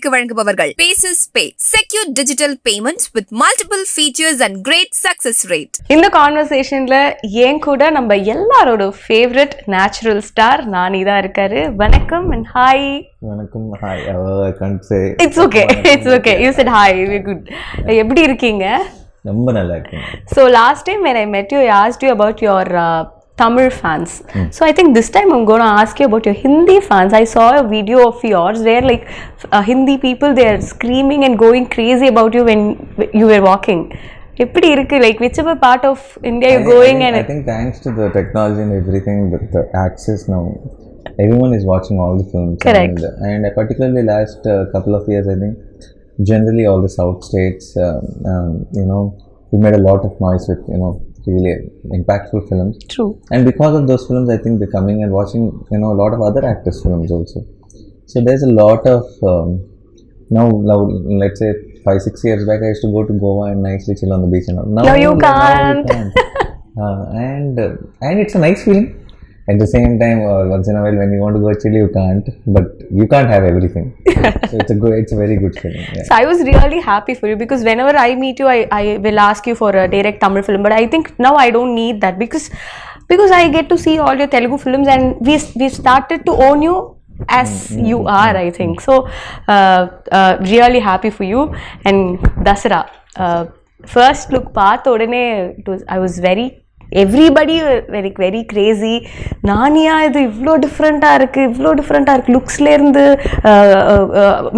உங்களுக்கு வழங்குபவர்கள் Paces Pay, secure digital payments with multiple features and great success rate. இந்த கான்வர்சேஷன்ல ஏன் கூட நம்ம எல்லாரோட ஃபேவரட் நேச்சுரல் ஸ்டார் நானி தான் இருக்காரு. வணக்கம் and hi. வணக்கம், hi. I can't say. It's okay. You said hi. We're good. எப்படி இருக்கீங்க? ரொம்ப நல்லா இருக்கேன். So last time when I met you, I asked you about your Tamil fans. So I think this time I'm going to ask you about your Hindi fans. I saw a video of yours where like Hindi people, they are screaming and going crazy about you when you were walking. எப்படி இருக்கு, like whichever part of India you're going? I think thanks to the technology and everything, with the access now, everyone is watching all the films. Correct. And particularly last couple of years, I think generally all the south states, we made a lot of noise with really impactful films. True. And because of those films, I think they're coming and watching a lot of other actors' films also. So there's a lot of now let's say 5-6 years back, I used to go to Goa and nicely chill on the beach and all. Now you can't. And it's a nice feeling. At the same time, once in a while when you want to go chill, you can't. But you can't have everything. So it's a very good feeling. Yeah. So I was really happy for you because whenever I meet you, I will ask you for a direct Tamil film. But I think now I don't need that because I get to see all your Telugu films and we started to own you as you are, I think. So really happy for you. And Dasara, first look paatha odane I was everybody very crazy. நானியா இது இவ்வளோ டிஃப்ரெண்ட்டாக இருக்குது லுக்ஸ்லேருந்து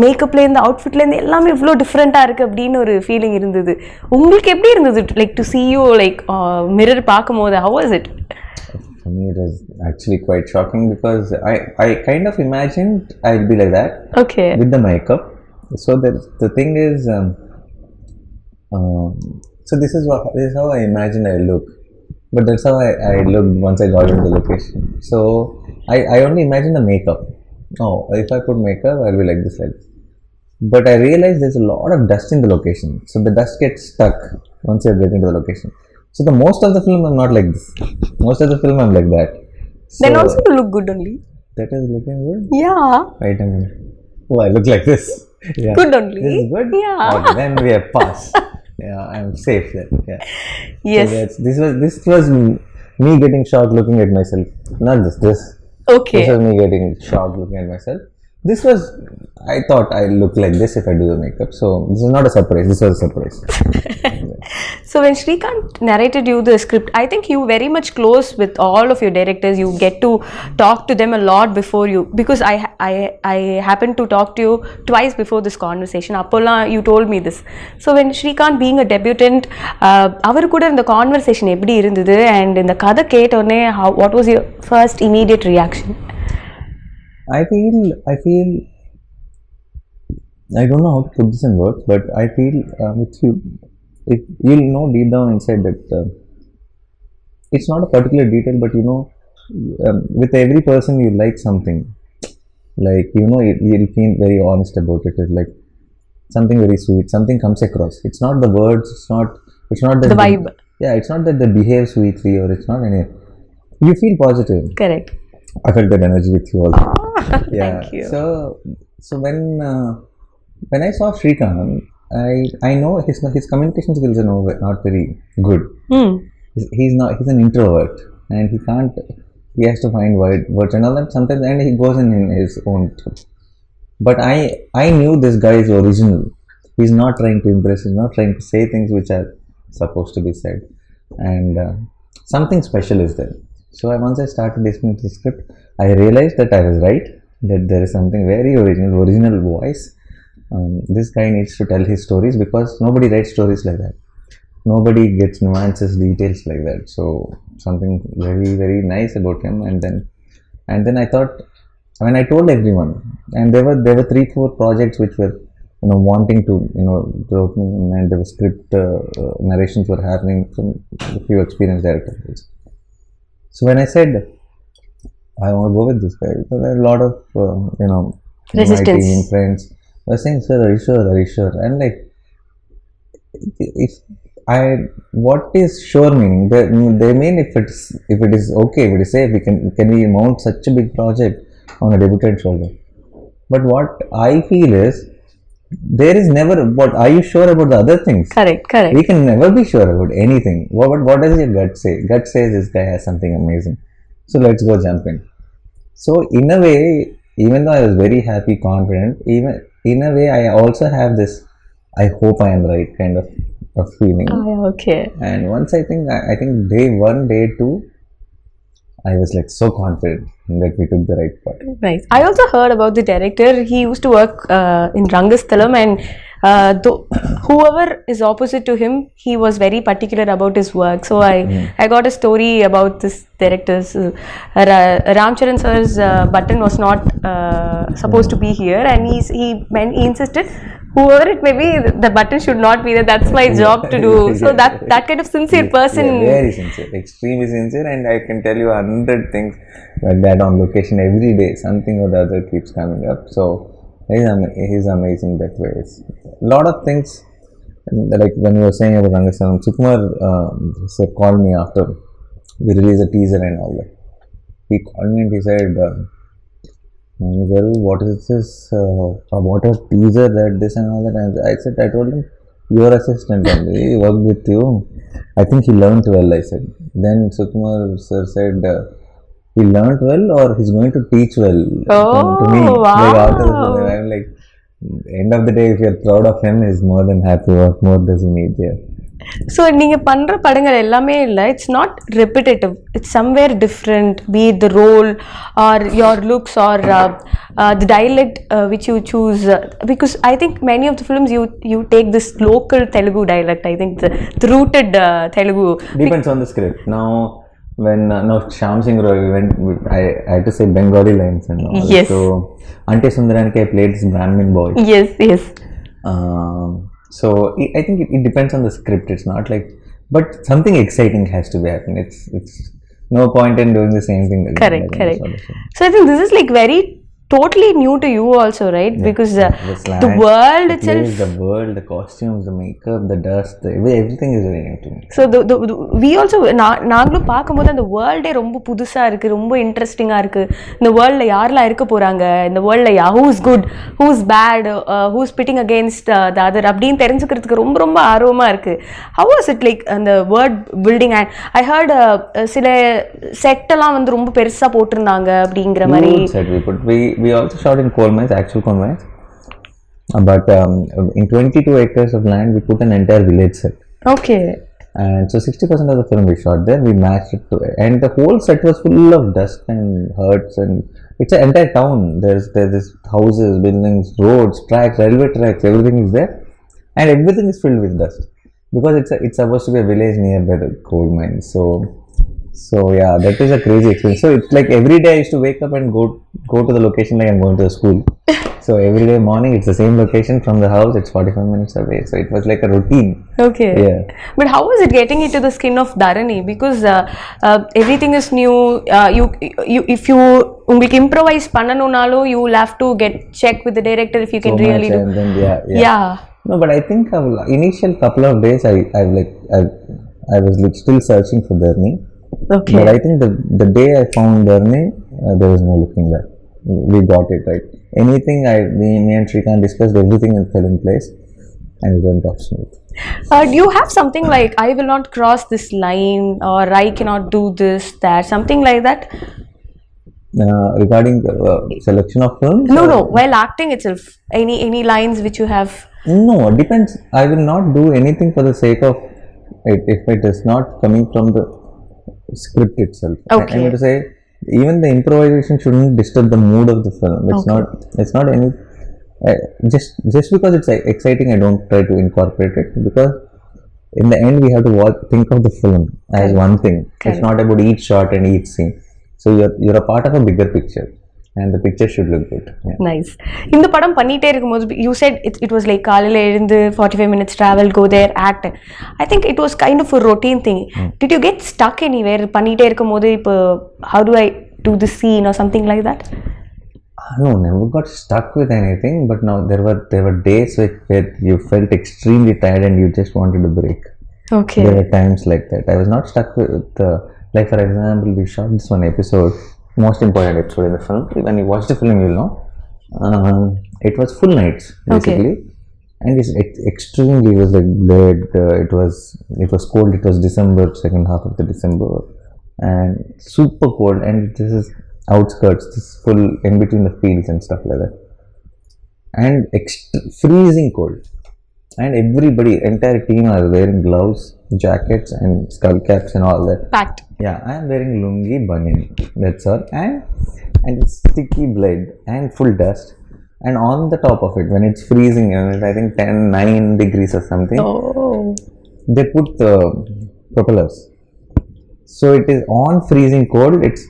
மேக்கப்லேருந்து அவுட்ஃபிட்லேருந்து எல்லாமே இவ்வளோ டிஃப்ரெண்ட்டாக இருக்குது அப்படின்னு ஒரு ஃபீலிங் இருந்தது. உங்களுக்கு எப்படி இருந்தது, like to see you like mirror பார்க்கும்போது? how was it? For me it was actually quite shocking because I kind of imagined I'd be like that. Okay. With the makeup. So the thing is so this is how I imagine I look. But that's how I looked once I got into the location. So I only imagine the makeup. Oh, if I put makeup, I'll be like this. But I realized there's a lot of dust in the location. So the dust gets stuck once you get into the location. So the most of the film I'm not like this. Most of the film I'm like that. So then also you look good only. That is looking good? Yeah. Right, I mean, oh, I look like this. Yeah. Good only. This is good? Yeah. Okay, then we are passed. Yeah, I'm safe then. Yeah. Yes. So this was me getting shocked looking at myself. Not this. Okay. This was me getting shocked looking at myself. This was, I thought I look like this if I do the makeup. So this is not a surprise. This was a surprise. So when Srikanth narrated you the script, I think you very much close with all of your directors. You get to talk to them a lot before you, because I happened to talk to you twice before this conversation. Appola, you told me this. So when Srikanth being a debutant, அவர் கூட இந்த conversation எப்படி இருந்தது, and இந்த கதை கேட்டோடனே what was your first immediate reaction? I feel I don't know how to put this in words, but I feel you'll know deep down inside that it's not a particular detail, but with every person you like something, like you'll feel very honest about it. It's like something very sweet, something comes across. It's not the words, it's not that the vibe. Yeah, it's not that they behave sweetly, or it's not any. You feel positive. Correct. I felt that energy with you also. Yeah. Thank you. So when I saw Srikanth, I know his communication skills are not very good. He's an introvert, and he has to find words and all that sometimes, and he goes in his own truth. But I knew this guy is original. He's not trying to impress, he's not trying to say things which are supposed to be said, and something special is there. So once I started listening to the script, I realized that I was right, that there is something very original voice. This guy needs to tell his stories, because nobody writes stories like that. Nobody gets nuances, details like that. So something very, very nice about him. And then I thought, when I told everyone, and there were 3-4 projects which were wanting to and there were script narrations were happening from a few experienced directors. So when I said I want to go with this guy, there were a lot of resistance. My team friends were saying, "Sir, are you sure?" And like, what is sure meaning? They mean if it is okay, if it is safe, can we mount such a big project on a debutant shoulder? But what I feel is, there is never, but are you sure about the other things? Correct. We can never be sure about anything. What does your gut say? Gut says this guy has something amazing, so let's go jump in. So in a way, even though I was very happy, confident, even in a way I also have this I hope I am right kind of feeling. Okay. And once I think day 1, day 2, I was like so confident that we took the right part. Nice. I also heard about the director. He used to work in Rangasthalam, and whoever is opposite to him, he was very particular about his work. So I got a story about this director's Ramcharan sir's button was not supposed to be here, and he insisted whoever it may be, the button should not be there. That's my job to do. So that kind of sincere person. Yeah, very sincere, extremely sincere, and I can tell you 100 things like that on location every day. Something or the other keeps coming up. So he's amazing that way. A lot of things, like when you were saying about Rangasalam, Sukumar sir called me after we released a teaser and all that. He called me and he said, what is this about a teaser, that this and all that? And I told him, your assistant only, he worked with you. I think he learned well, I said. Then Sukumar sir said, he learned well or he's going to teach well to me. Wow. Like after the film, I'm like, end of the day, if you're proud of him, he's more than happy. What more does he need here? So நீங்கள் பண்ணுற படங்கள் எல்லாமே இல்லை, it's not repetitive, it's somewhere different, be it the role or your looks or the dialect which you choose, because I think many of the films you take this local Telugu dialect. I think the rooted Telugu depends on the script. Now when Shyam Singh Roy went, I had to say Bengali lines and all. Yes. So Ante Sundaraniki I played this Brahmin boy. Yes. So I think it depends on the script. It's not like, but something exciting has to be happening. It's no point in doing the same thing again. Correct. So I think this is like very totally new to you also, right? Yeah. Because the world itself, the world, the costumes, the makeup, the dust, everything is very new to me. So we also நாங்களும் பார்க்கும்போது அந்த வேர்ல்டே ரொம்ப புதுசா இருக்கு, ரொம்ப இன்ட்ரெஸ்டிங்கா இருக்கு. இந்த வேர்ல்ட்ல யாரெல்லாம் இருக்க போறாங்க, இந்த வேர்ல்ட்ல who is good, who is bad, who is pitting against the other அப்படின்னு தெரிஞ்சுக்கிறதுக்கு ரொம்ப ரொம்ப ஆர்வமா இருக்கு. How was it like அந்த world building? And I heard சில செட் எல்லாம் வந்து ரொம்ப பெருசா போட்டிருந்தாங்க அப்படிங்கிற மாதிரி. We also shot in coal mines, actual coal mines. But in 22 acres of land, we put an entire village set. Okay. And so 60% of the film we shot there, we matched it to it. And the whole set was full of dust and huts, and it's an entire town. There's houses, buildings, roads, tracks, railway tracks, everything is there. And everything is filled with dust. Because it's supposed to be a village nearby the coal mines. So yeah, that is a crazy experience. So it's like every day I used to wake up and go to the location like I'm going to the school. So every day morning it's the same location from the house. It's 45 minutes away. So it was like a routine. Okay. Yeah. But how was it getting into the skin of Dharani? Because everything is new. You if you உங்களுக்கு improvise பண்ணனும்னாலும் you will have to check with the director if you can really do. And then, yeah. No, but I think initial couple of days I was like still searching for Dharani. Okay. But I think the day I found Nani, there was no looking back. We got it right. Anything me and Shrikant discussed, everything fell in place, and it went off smooth. Do you have something like I will not cross this line, or I cannot do this, that, something like that? Regarding selection of films? No. While acting itself, any lines which you have? No, it depends. I will not do anything for the sake of it if it is not coming from the script itself. Okay. I'm going to say even the improvisation shouldn't disturb the mood of the film. It's not any just because it's exciting I don't try to incorporate it, because in the end we have to think of the film as one thing. Correct. It's not about each shot and each scene. So you're a part of a bigger picture, and the picture should look good. Yeah. Nice. இந்த படம் பண்ணிட்டே இருக்கும்போது you said it was like காலையில எழுந்து 45 minutes travel, go there, act. I think it was kind of a routine thing. Did you get stuck anywhere பண்ணிட்டே இருக்கும்போது இப்போ how do I do the scene or something like that? No, never got stuck with anything, but now there were days where you felt extremely tired and you just wanted to break. Okay. There were times like that. I was not stuck with like for example, we shot this one episode, most important episode in the film. When you watch the film, you'll know. It was full nights basically. Okay. and it's extremely, it was like bled, it was cold, it was December, second half of the December, and super cold, and this is outskirts, this full in between the fields and stuff like that, and freezing cold, and everybody, entire team are wearing gloves, jackets and skull caps and all that. Packed. Yeah, I am wearing lungi, banyan, that's all, and it's sticky blood and full dust, and on the top of it, when it's freezing, and I think 9 degrees or something, they put the propellers. So it is on freezing cold, it's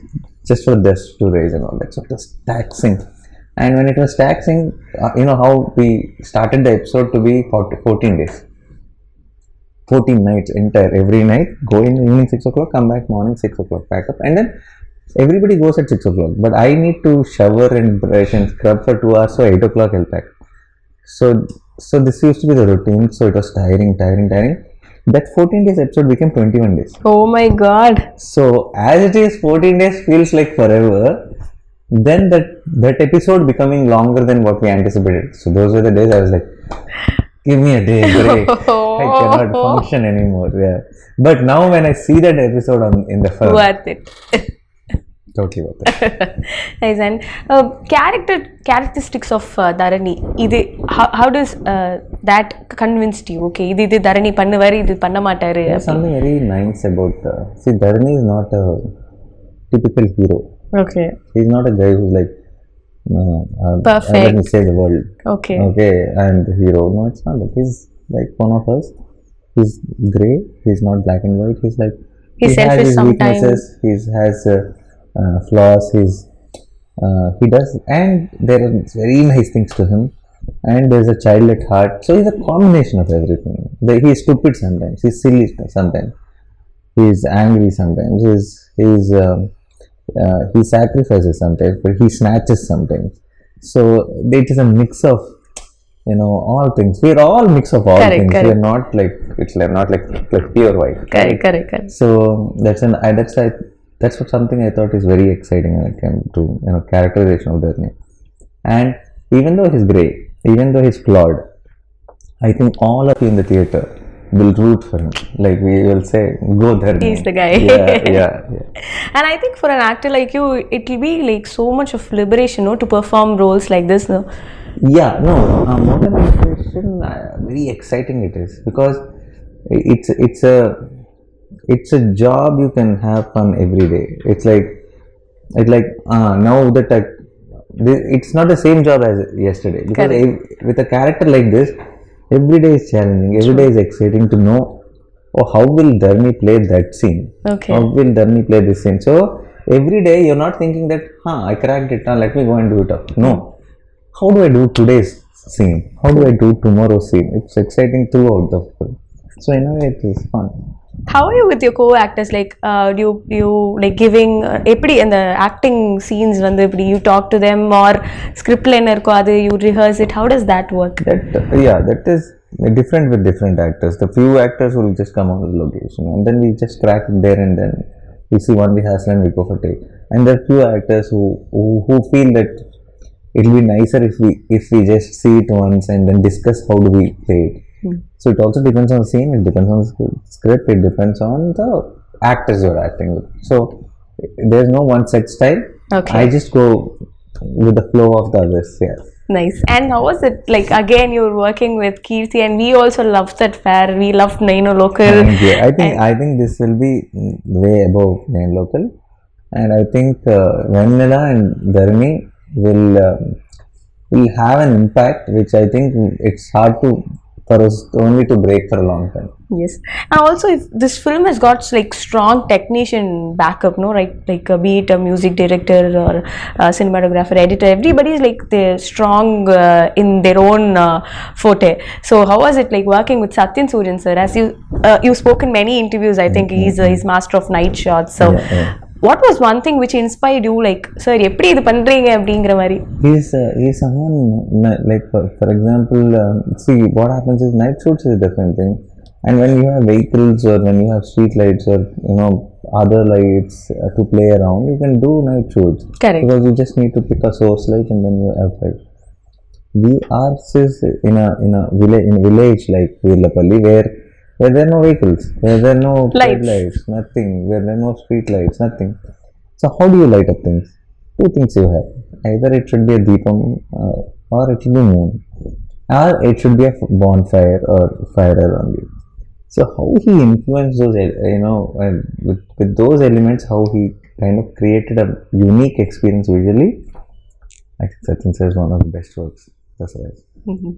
just for dust to raise and all that. So it was taxing. And when it was taxing, you know how we started the episode to be 14 days. 14 nights entire, every night, go in evening 6 o'clock, come back morning 6 o'clock, pack up. And then everybody goes at 6 o'clock. But I need to shower and brush and scrub for 2 hours, so 8 o'clock I'll pack. So this used to be the routine. So it was tiring. That 14 days episode became 21 days. Oh my god. So as it is, 14 days feels like forever. Then that episode becoming longer than what we anticipated. So those were the days I was like, give me a day break. I cannot function anymore. Yeah. But now when I see that episode in the film, worth it. Totally worth it. Nice. And characteristics of Dharani. How does that convinced you? Okay, this Dharani pannuvaru, this panna mattaru. There's something very nice about. See, Dharani is not a typical hero. Okay. He's not a guy who's like, perfect. Let me save the world. Okay. Okay, I'm the hero. No, it's not. He's like one of us. He's grey. He's not black and white. He's like, he's selfish has his sometimes. weaknesses. He has flaws. He does, and there are very nice things to him. And there's a child at heart. So he's a combination of everything. He's stupid sometimes. He's silly sometimes. He's angry sometimes. He sacrifices sometimes, but he snatches sometimes. So it is a mix of, all things. We are all mix of all things. We are not like, it's like not like pure white. Correct. So that's what something I thought is very exciting when it came to characterization of Dharani. And even though he's grey, even though he's flawed, I think all of you in the theatre will root for him. Like we will say, go Dharani. He's the guy. Yeah. And I think for an actor like you, it will be like so much of liberation, to perform roles like this, no? Yeah, no. More than liberation, very exciting it is, because it's a job you can have fun every day. It's like now that it's not the same job as yesterday, because with a character like this, every day is challenging, every day is exciting to know, how will Dharani play that scene? Okay. How will Dharani play this scene? So every day you're not thinking that, I cracked it, let me go and do it up. No. How do I do today's scene? How do I do tomorrow's scene? It's exciting throughout the film. So in a way it is fun. How are you with your co-actors? Like, do you like giving in the acting scenes when you talk to them, or script liner you rehearse it? How does that work? That is different with different actors. The few actors will just come out of the location, and then we just crack it there and then. We see one rehearsal and we go for take. And there are few actors who feel that it'll be nicer if we just see it once and then discuss how do we play it. So it also depends on the scene, it depends on the script, it depends on the actors you're acting with. So there's no one set style. Okay. I just go with the flow of the others. Yeah. Nice. And how was it? Like, again, you're working with Kirti, and we also loved that fair. We loved Naino Local. I think this will be way above Naino Local, and I think Vanilla and Dharani will have an impact, which I think it's hard for us only to break for a long time. Yes. And also, if this film has got like strong technician backup, no, right? Like be it a music director or a cinematographer, editor, everybody is like they're strong in their own forte. So how was it like working with Satyan Suryan sir? As you've spoken many interviews, I think he's master of night shots. So what was one thing which inspired you, like, sir, eppadi idu pandreenga அப்படிங்கற மாதிரி? He's someone like for example, see what happens is night shoots is a different thing, and when you have vehicles or when you have street lights or other lights to play around, you can do night shoots. Correct. Because you just need to pick a source light and then you have light. ours is in a village like Virlapalli where there are no vehicles, where there are no lights, nothing, where there are no street lights, nothing. So how do you light up things? Two things you have. Either it should be a deepam or it should be moon, or it should be a bonfire or fire around you. So how he influenced those, with those elements, how he kind of created a unique experience visually. I think Sachin sir is one of the best works. That's right.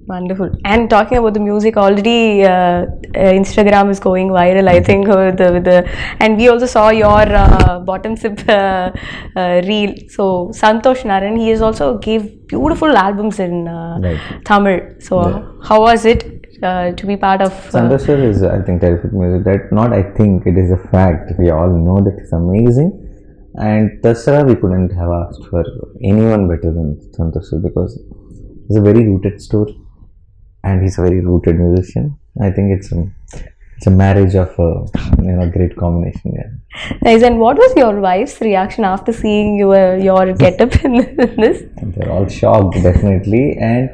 Wonderful. And talking about the music, already Instagram is going viral, I think, with the and we also saw your bottom sip reel. So Santosh Naran, he has also gave beautiful albums in Tamil. So how was it to be part of? Santosh sir is, I think, terrific music. I think, it is a fact. We all know that it's amazing. And Dasara, we couldn't have asked for anyone better than Santosh sir, because he's a very rooted story and he's a very rooted musician. I think it's a marriage of a great combination. Yeah. Nice. And what was your wife's reaction after seeing your getup in this? They're all shocked, definitely. And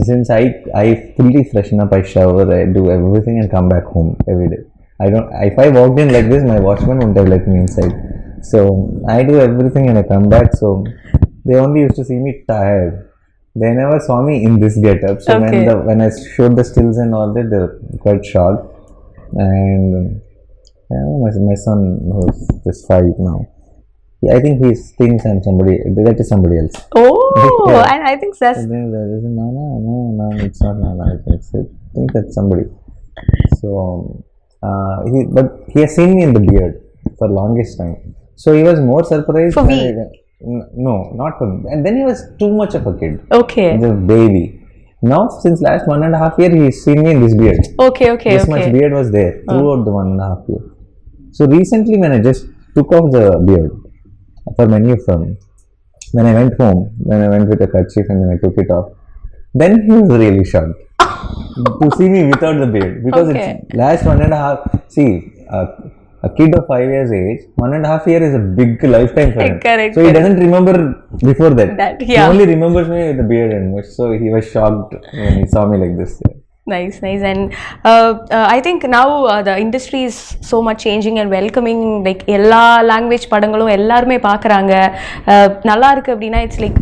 since I fully freshen up, I shower, I do everything and come back home every day. If I walked in like this, my watchman wouldn't have let me inside. So I do everything and I come back. So they only used to see me tired. They never saw me in this getup. So when I showed the stills and all that, they were quite shocked. And my son, who's just 5 now, I think he thinks I'm somebody else. Oh, yeah. And I think that's. No, it's not Nana. I think that's somebody. So, but he has seen me in the beard for longest time. So he was more surprised. For me? No, not for me. And then he was too much of a kid. Okay. The baby. Now, since last 1.5 years, he's seen me in this beard. Okay. This much beard was there throughout the 1.5 years. So recently, when I just took off the beard, for many of them, when I went home, when I went with a kerchief and then I took it off, then he was really shocked to see me without the beard, because it's last 1.5. See, a kid of 5 years age, 1.5 years is a big lifetime for him. Correct. So he doesn't remember before that. Yeah. He only remembers me with the beard and much. So he was shocked when he saw me like this. Nice. And I think now the industry is so much changing and welcoming. Like எல்லா language படங்களும் எல்லாருமே பார்க்குறாங்க. நல்லா இருக்கு அப்படின்னா it's like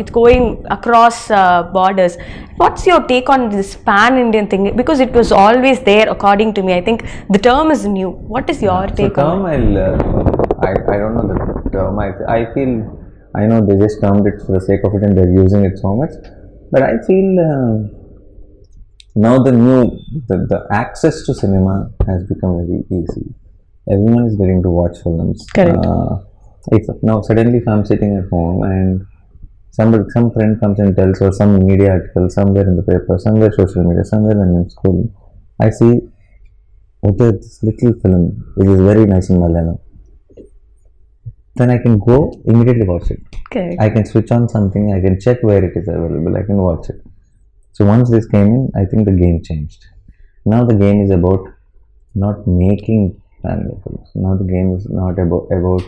it's going across borders. What's your take on this pan-Indian thing? Because it was always there, according to me. I think the term is new. What is your take on it? I don't know the term. I feel, I know they just termed it for the sake of it and they're using it so much. But I feel now the access to cinema has become very easy. Everyone is getting to watch films. Correct. Now suddenly if I'm sitting at home and some friend comes and tells, or some media article somewhere in the paper, somewhere social media, somewhere when I'm in school, I see, this little film which is very nice in Malayalam, then I can go immediately watch it. Okay. I can switch on something, I can check where it is available, I can watch it. So once this came in, I think the game changed. Now the game is about not making family films. Now the game is not about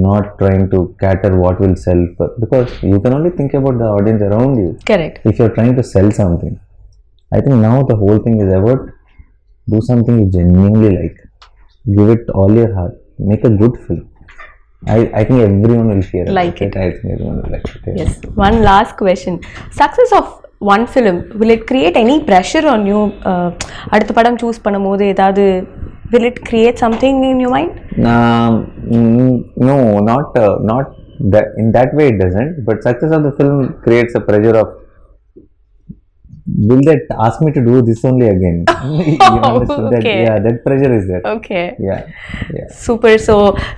not trying to cater what will sell, because you can only think about the audience around you. Correct. If you're trying to sell something, I think now the whole thing is about do something you genuinely like, give it all your heart, make a good film. I think everyone will hear like it. I think everyone will like it. Yeah. Yes. One last question. Success of one film, will it create any pressure on you? அடுத்த படம் choose பண்ணும்போது ஏதாவது, will it create something in your mind? No, not that. In that way it doesn't. But success of the film creates a pressure of, will that ask me to do this only again? You understand that? Yeah, that pressure is there. Okay. Yeah. Super. So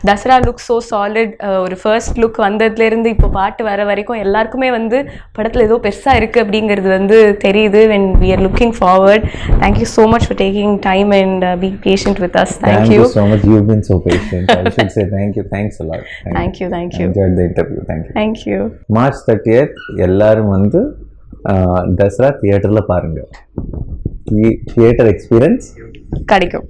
Dasara looks so solid. ஒரு first look வந்ததுல இருந்து இப்போ பாட்டு வர வரைக்கும் எல்லாருக்குமே வந்து படத்துல ஏதோ பெருசா இருக்கு அப்படிங்கிறது வந்து தெரியுது. When we are looking forward. Thank you so much for taking time and being patient with us. Thank you so much. You've been so patient. I should say thank you. Thanks a lot. Thank you. I enjoyed the interview. Thank you. March 30th எல்லாரும் வந்து தசரா தியேட்டர்ல பாருங்க. Theatre experience கிடைக்கும்.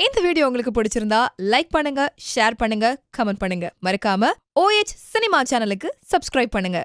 இந்த video உங்களுக்கு பிடிச்சிருந்தா like பண்ணுங்க, share பண்ணுங்க, கமெண்ட் பண்ணுங்க. மறக்காம OH சினிமா சேனலுக்கு சப்ஸ்கிரைப் பண்ணுங்க.